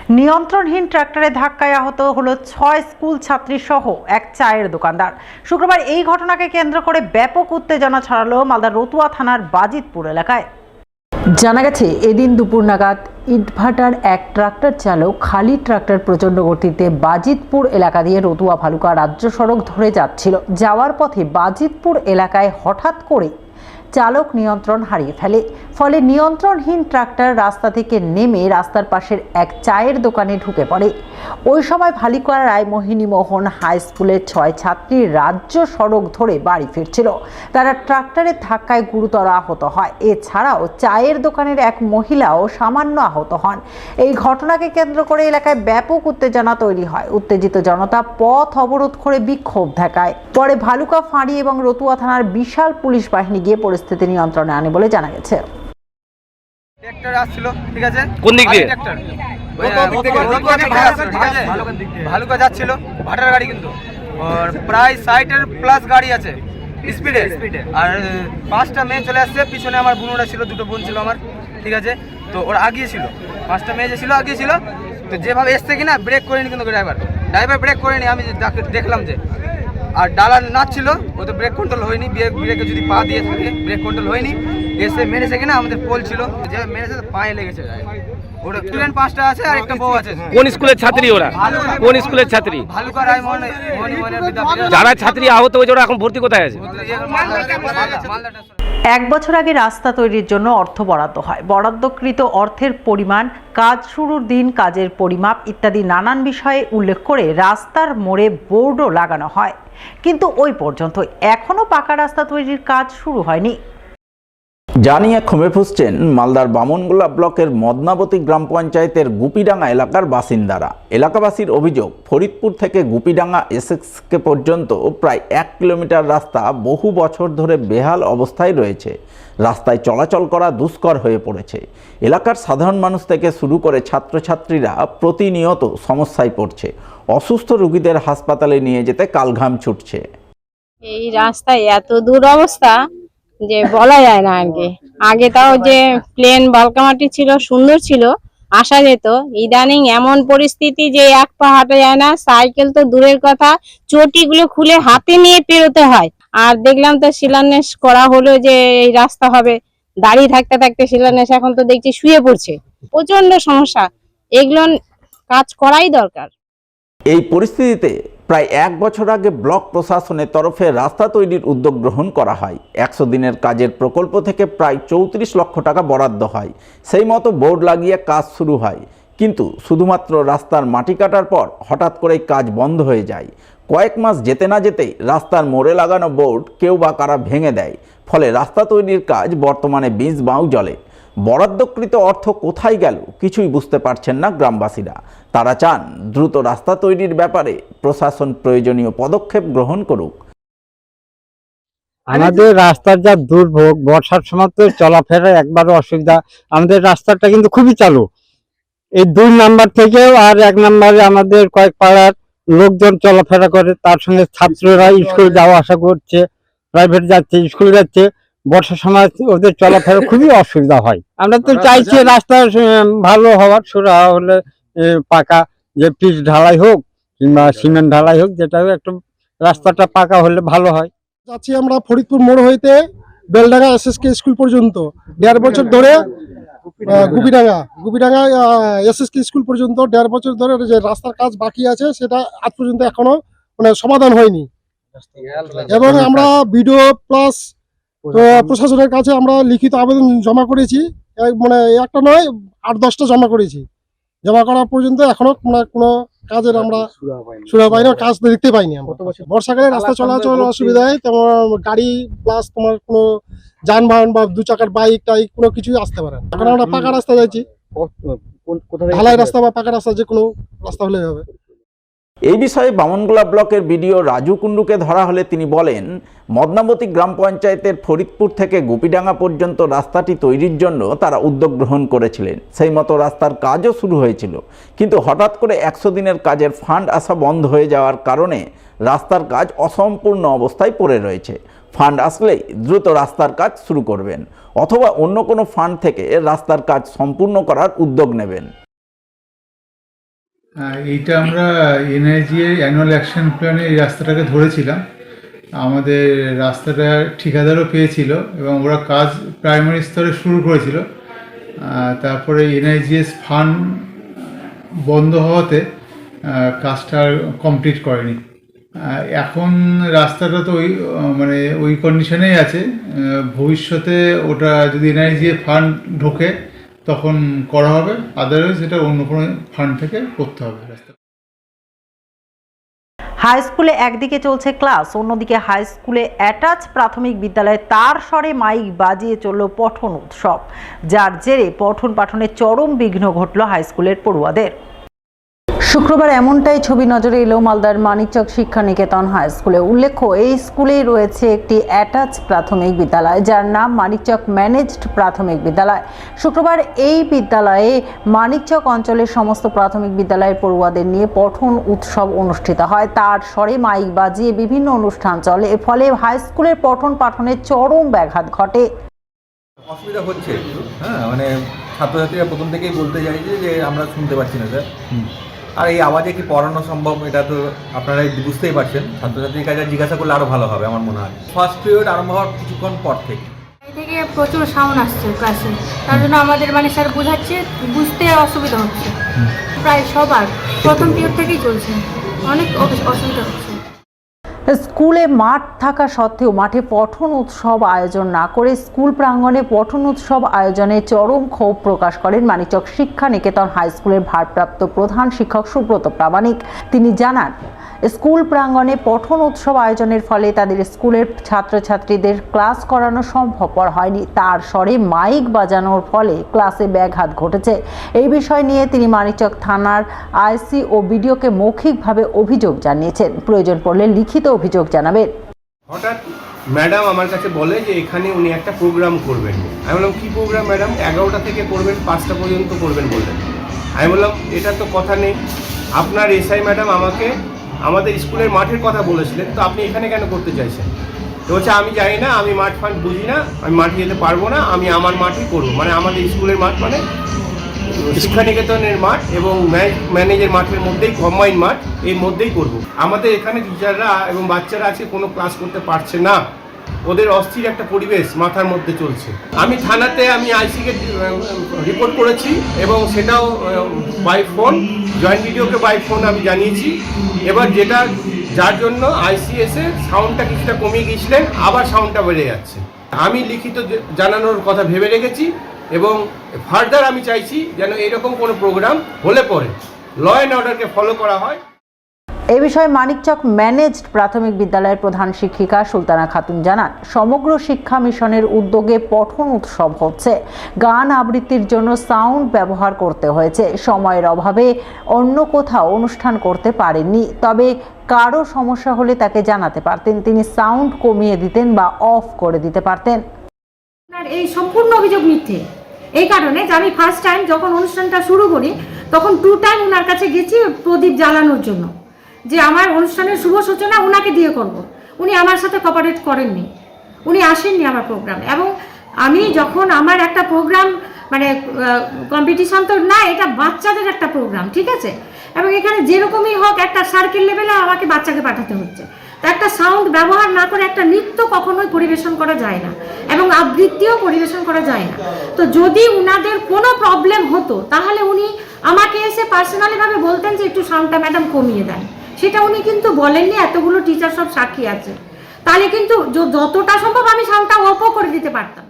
নিয়ন্ত্রণহীন ট্রাক্টরে ধাক্কায় আহত হলো 6 স্কুল ছাত্রী সহ এক চায়ের দোকানদার। শুক্রবার এই ঘটনাকে কেন্দ্র করে ব্যাপক উত্তেজনা ছড়ালো মালদার রতুয়া থানার বাজিতপুর এলাকায়। জানা গেছে, এদিন দুপুর নাগাদ ইটভাটার এক ট্রাক্টর চালক খালি ট্রাক্টর প্রচণ্ড গতিতে বাজিতপুর এলাকা দিয়ে রতুয়া ভালুকা রাজ্য সড়ক ধরে যাচ্ছিল। যাওয়ার পথে বাজিতপুর এলাকায় হঠাৎ করে চালক নিয়ন্ত্রণ হারিয়ে ফেলে। ফলে নিয়ন্ত্রণহীন ট্রাক্টর রাস্তা থেকে নেমে রাস্তার পাশের এক চায়ের দোকানে ঢুকে পড়ে। ওই সময় ভালুকা রায়মোহিনী মোহন হাই স্কুলের 6 ছাত্রী রাজ্য সড়ক ধরে বাড়ি ফিরছিল। তারা ট্রাক্টরের ধাক্কায় গুরুতর আহত হয়। এছাড়াও চায়ের দোকানের এক মহিলাও সামান্য আহত হন। এই ঘটনাকে কেন্দ্র করে এলাকায় ব্যাপক উত্তেজনা তৈরি হয়। উত্তেজিত জনতা পথ অবরোধ করে বিক্ষোভ দেখায়। পরে ভালুকা ফাঁড়ি এবং রতুয়া থানার বিশাল পুলিশ বাহিনী গিয়ে পরিস্থিতি নিয়ন্ত্রণে আনে বলে জানা গেছে। ট্রাক্টর আসছিল, ঠিক আছে, কোন দিক দিয়ে? ট্রাক্টর ভালুকা যাচ্ছিল, ভাটার গাড়ি, কিন্তু আর প্রায় 60-এর প্লাস গাড়ি আছে স্পিডে। আর 5টা মেয়ে চলে আসছে, পিছনে আমার বোনরা ছিল, 2টো বোন ছিল আমার, ঠিক আছে। তো ওরা আগিয়ে ছিল, 5টা মেয়ে যে ছিল আগিয়ে ছিল। তো যেভাবে এসছে কিনা ব্রেক করেনি, কিন্তু ড্রাইভার ব্রেক করেনি। আমি দেখলাম যে আর ডালা নাচছিল, ও তো ব্রেক কন্ট্রোল হয়নি। ব্রেকে যদি পা দিয়ে থাকে ব্রেক কন্ট্রোল হয়নি, এসে মেরেছে কিনা আমাদের পোল ছিল, যে মেরেছে পায়ে লেগেছে। ওটা স্টুডেন্ট 5টা আছে আর একটা বউ আছে। কোন স্কুলের ছাত্রী ওরা? কোন স্কুলের ছাত্রী? ভালুকা রায়মোহিনী বিদ্যাপীঠ। যারা ছাত্রী আহত হয়েছে ওরা এখন ভর্তি কোথায় আছে? এক বছর আগে রাস্তা তৈরির জন্য অর্থ বরাদ্দ হয়। বরাদ্দকৃত অর্থের পরিমাণ, কাজ শুরুর দিন, কাজের পরিমাপ ইত্যাদি নানান বিষয়ে উল্লেখ করে রাস্তার মোড়ে বোর্ডও লাগানো হয়। কিন্তু ওই পর্যন্ত এখনো পাকা রাস্তা তৈরির কাজ শুরু হয়নি। জানিয়ে ক্ষোভে ফুঁসছেন মালদার বামনগোলা ব্লকের মদনাবতী গ্রাম পঞ্চায়েতের গুপিডাঙ্গা এলাকার বাসিন্দারা। এলাকাবাসীর অভিযোগ, ফরিদপুর থেকে গুপিডাঙ্গা এসএসকে পর্যন্ত প্রায় 1 কিলোমিটার রাস্তা বহু বছর ধরে বেহাল অবস্থায় রয়েছে। রাস্তায় চলাচল করা দুষ্কর হয়ে পড়েছে। এলাকার সাধারণ মানুষ থেকে শুরু করে ছাত্রছাত্রীরা প্রতিনিয়ত সমস্যায় পড়ছে। অসুস্থ রোগীদের হাসপাতালে নিয়ে যেতে কালঘাম ছুটছে। এই রাস্তায় এত দুরবস্থা যে বলা যায় না। আগে তাও যে প্লেন বালকা মাটি ছিল, সুন্দর ছিল, আসা যেত। ইদানিং এমন পরিস্থিতি যে এক পা হাঁটা যায় না, সাইকেল তো দূরের কথা, চটিগুলো খুলে হাতে নিয়ে পেরোতে হয়। আর দেখলাম তো শিলান্যাস করা হলো যে এই রাস্তা হবে, দাঁড়িয়ে থাকতে থাকতে শিলান্যাস, এখন তো দেখছি শুয়ে পড়ছে। প্রচন্ড সমস্যা, এগুলো কাজ করাই দরকার। এই পরিস্থিতিতে প্রায় 1 বছর আগে ব্লক প্রশাসনের তরফে রাস্তা তৈরির উদ্যোগ গ্রহণ করা হয়। 100 দিনের কাজের প্রকল্প থেকে প্রায় 34 লক্ষ টাকা বরাদ্দ হয়। সেই মতো বোর্ড লাগিয়ে কাজ শুরু হয়, কিন্তু শুধুমাত্র রাস্তার মাটি কাটার পর হঠাৎ করেই কাজ বন্ধ হয়ে যায়। কয়েক মাস যেতে না যেতেই রাস্তার মোড়ে লাগানো বোর্ড কেউ বা কারা ভেঙে দেয়। ফলে রাস্তা তৈরির কাজ বর্তমানে বীজ বাঁও জলে। বরাদ্দকৃত অর্থ কোথায় গেল কিছুই বুঝতে পারছেন না গ্রামবাসীরা। তারা চান দ্রুত রাস্তা তৈরির ব্যাপারে প্রশাসন প্রয়োজনীয় পদক্ষেপ গ্রহণ করুক। আমাদের রাস্তার যা দুর্ভোগ, বর্ষার সময় তো চলাফেরা একবারও অসুবিধা। আমাদের রাস্তাটা কিন্তু খুবই চালু, এই 2 নাম্বার থেকেও। আর 1 নাম্বারে আমাদের কয়েক পাড়ার লোকজন চলাফেরা করে, তার সঙ্গে ছাত্ররা স্কুল যাওয়া আসা করছে, প্রাইভেট যাচ্ছে, স্কুল যাচ্ছে। বর্ষার সময় ওদের চলাফেরা খুবই অসুবিধা হয়। আমরা তো চাইছি রাস্তা ভালো হওয়ার, সুরা হলে পাকা, যে পিচ ঢালাই হোক কিংবা সিমেন্ট ঢালাই হোক, যেটা হোক, একটু রাস্তাটা পাকা হলে ভালো হয়। যাচ্ছি আমরা ফরিদপুর মোড় হইতে বেলডাঙ্গা এসএসকে স্কুল পর্যন্ত 1.5 বছর ধরে, গুপিডাঙ্গা এসএসকে স্কুল পর্যন্ত 1.5 বছর ধরে যে রাস্তার কাজ বাকি আছে, সেটা আজ পর্যন্ত এখনো সমাধান হয়নি। এবং আমরা বিডিও প্লাস প্রশাসনের কাছে আমরা লিখিত আবেদন জমা করেছি, একটা নয় 8-10টা জমা করেছি। জমা করা পর্যন্ত এখনো কোনো কাজের আমরা সুরা পাইনি, কাজ দেখতে পাইনি। বর্ষাকালে রাস্তা চলাচল অসুবিধায়, তোমার গাড়ি প্লাস তোমার কোনো যানবাহন বা 2 চাকার বাইক টাইক কোনো কিছুই আসতে পারে না। এখন আমরা পাকা রাস্তা যাচ্ছি, ঢালাই রাস্তা বা পাকা রাস্তা, যে কোনো রাস্তা হলে হবে। এই বিষয়ে বামনগোলা ব্লকের বিডিও রাজু কুন্ডুকে ধরা হলে তিনি বলেন, মদনাবতী গ্রাম পঞ্চায়েতের ফরিদপুর থেকে গুপিডাঙ্গা পর্যন্ত রাস্তাটি তৈরির জন্য তারা উদ্যোগ গ্রহণ করেছিলেন। সেই মতো রাস্তার কাজও শুরু হয়েছিল, কিন্তু হঠাৎ করে 100 দিনের কাজের ফান্ড আসা বন্ধ হয়ে যাওয়ার কারণে রাস্তার কাজ অসম্পূর্ণ অবস্থায় পড়ে রয়েছে। ফান্ড আসলেই দ্রুত রাস্তার কাজ শুরু করবেন, অথবা অন্য কোনো ফান্ড থেকে রাস্তার কাজ সম্পূর্ণ করার উদ্যোগ নেবেন। এইটা আমরা এনআইজি এর অ্যানুয়াল অ্যাকশন প্ল্যানে এই রাস্তাটাকে ধরেছিলাম। আমাদের রাস্তাটা ঠিকাদারও পেয়েছিল এবং ওরা কাজ প্রাইমারি স্তরে শুরু করেছিল। তারপরে এনআইজিএস ফান্ড বন্ধ হওয়াতে কাজটা কমপ্লিট করেনি। এখন রাস্তাটা তো ওই কন্ডিশনেই আছে। ভবিষ্যতে ওটা যদি এনআইজিএ ফান্ড ঢোকে তখন করা হবে, আদারওয়াইজ এটা অন্য কোনো ফান্ড থেকে করতে হবে রাস্তা। হাই স্কুলে একদিকে চলছে ক্লাস, অন্যদিকে হাই স্কুলে অ্যাটাচ প্রাথমিক বিদ্যালয়ে তার স্বরে মাইক বাজিয়ে চলল পঠন উৎসব, যার জেরে পঠন পাঠনে চরম বিঘ্ন ঘটল হাই স্কুলের পড়ুয়াদের। শুক্রবার এমনটাই ছবি নজরে এলো মালদার মানিকচক শিক্ষা নিকেতন হাই স্কুলে। উল্লেখ্য, এই স্কুলেই রয়েছে একটি অ্যাটাচ প্রাথমিক বিদ্যালয়, যার নাম মানিকচক ম্যানেজড প্রাথমিক বিদ্যালয়। শুক্রবার এই বিদ্যালয়ে মানিকচক অঞ্চলের সমস্ত প্রাথমিক বিদ্যালয়ের পড়ুয়াদের নিয়ে পঠন উৎসব অনুষ্ঠিত হয়। তার স্বরে মাইক বাজিয়ে বিভিন্ন অনুষ্ঠান চলে, ফলে হাই স্কুলের পঠন পাঠনে চরম ব্যাঘাত ঘটে। অসুবিধা হচ্ছে একটু, মানে ছাত্রছাত্রীরা প্রথম থেকেই বলতে চাইছে যে আমরা শুনতে পাচ্ছি না স্যার, আর এই আওয়াজে কি পড়ানো সম্ভব এটা তো আপনারাই বুঝতেই পারছেন। ছাত্রছাত্রীর কাছে জিজ্ঞাসা করলে আরও ভালো হবে আমার মনে হয়। ফার্স্ট পিরিয়ড আরম্ভ হওয়ার কিছুক্ষণ পর থেকে প্রচুর সাউন্ড আসছে ক্লাসে, তার জন্য আমাদের স্যার বোঝাচ্ছে, বুঝতে অসুবিধা হচ্ছে। প্রায় সবার প্রথম পিরিয়ড থেকেই চলছে, অনেক অসুবিধা হচ্ছে। স্কুলে মাঠ থাকা সত্ত্বেও মাঠে পঠন উৎসব আয়োজন না করে স্কুল প্রাঙ্গণে পঠন উৎসব আয়োজনে চরম ক্ষোভ প্রকাশ করেন মানিকচক শিক্ষা নিকেতন হাই স্কুলের ভারপ্রাপ্ত প্রধান শিক্ষক সুব্রত প্রামাণিক। তিনি জানান, স্কুল প্রাঙ্গণে পঠন উৎসব আয়োজনের ফলে তাদের স্কুলের ছাত্রছাত্রীদের ক্লাস করানো সম্ভবপর হয়নি। তার স্বরে মাইক বাজানোর ফলে ক্লাসে ব্যাঘাত ঘটেছে। এই বিষয় নিয়ে তিনি মানিকচক থানার আইসি ও বিডিওকে মৌখিকভাবে অভিযোগ জানিয়েছেন। প্রয়োজন পড়লে লিখিত অভিযোগ জানাবেন। হঠাৎ ম্যাডাম আমার কাছে বলে যে এখানে উনি একটা প্রোগ্রাম করবেন। আমি বললাম কী প্রোগ্রাম ম্যাডাম? 11টা থেকে করবেন, 5টা পর্যন্ত করবেন বললেন। আমি বললাম এটা তো কথা নেই, আপনার এসআই ম্যাডাম আমাকে আমাদের স্কুলের মাঠের কথা বলেছিলেন, তো আপনি এখানে কেন করতে চাইছেন? তো বলছে আমি জানি না, আমি মাঠ ফাট বুঝি না, আমি মাঠে যেতে পারবো না, আমি আমার মাঠই করবো। মানে আমাদের স্কুলের মাঠ মানে শিক্ষা নিকেতনের মাঠ এবং ম্যানেজের মাঠের মধ্যেই কম্বাইন মাঠ, এর মধ্যেই করব। আমাদের এখানে টিচাররা এবং বাচ্চারা আছে কোনো ক্লাস করতে পারছে না, ওদের অস্থির একটা পরিবেশ মাথার মধ্যে চলছে। আমি থানাতে আমি আইসিকে রিপোর্ট করেছি এবং সেটাও বাই ফোন, জয়েন্ট ভিডিওকে বাই ফোন আমি জানিয়েছি। এবার যার জন্য আইসিএসে সাউন্ডটা কিছুটা কমিয়ে গিয়েছিলেন, আবার সাউন্ডটা বেড়ে যাচ্ছে। আমি লিখিত জানানোর কথা ভেবে রেখেছি এবং ফার্দার আমি চাইছি যেন এরকম কোনো প্রোগ্রাম হলে পরে ল অ্যান্ড অর্ডারকে ফলো করা হয়। এই বিষয়ে মানিকচক ম্যানেজড প্রাথমিক বিদ্যালয়ের প্রধান শিক্ষিকা সুলতানা খাতুন জানান, সমগ্র শিক্ষা মিশনের উদ্যোগে পঠন উৎসব হচ্ছে। গান আবৃত্তির জন্য সাউন্ড ব্যবহার করতে হয়েছে। সময়ের অভাবে অন্য কোথাও অনুষ্ঠান করতে পারেননি, তবে কারো সমস্যা হলে তাকে জানাতে পারতেন, তিনি সাউন্ড কমিয়ে দিতেন বা অফ করে দিতে পারতেন। এই সম্পূর্ণ অভিযোগ মিথ্যে, এই কারণে যে আমি ফার্স্ট টাইম যখন অনুষ্ঠানটা শুরু করি তখন 2 টাইম ওনার কাছে গেছি প্রদীপ জ্বালানোর জন্য, যে আমার অনুষ্ঠানের শুভ সূচনা ওনাকে দিয়ে করব। উনি আমার সাথে কোঅপারেট করেননি, উনি আসেননি আমার প্রোগ্রামে। এবং আমি যখন আমার একটা প্রোগ্রাম মানে কম্পিটিশন তো না, এটা বাচ্চাদের একটা প্রোগ্রাম, ঠিক আছে, এবং এখানে যেরকমই হোক একটা সার্কেল লেভেলে আমাকে বাচ্চাকে পাঠাতে হচ্ছে। তো একটা সাউন্ড ব্যবহার না করে একটা নৃত্য কখনোই পরিবেশন করা যায় না এবং আবৃত্তিও পরিবেশন করা যায় না। তো যদি উনাদের কোনো প্রবলেম হতো তাহলে উনি আমাকে এসে পার্সোনালিভাবে বলতেন যে একটু সাউন্ডটা ম্যাডাম কমিয়ে দেন। সেটা উনি কিন্তু বলেননি, এতগুলো টিচার সব সাক্ষী আছে। তাহলে কিন্তু যতটা সম্ভব আমি সাউন্ডটা অফও করে দিতে পারতাম।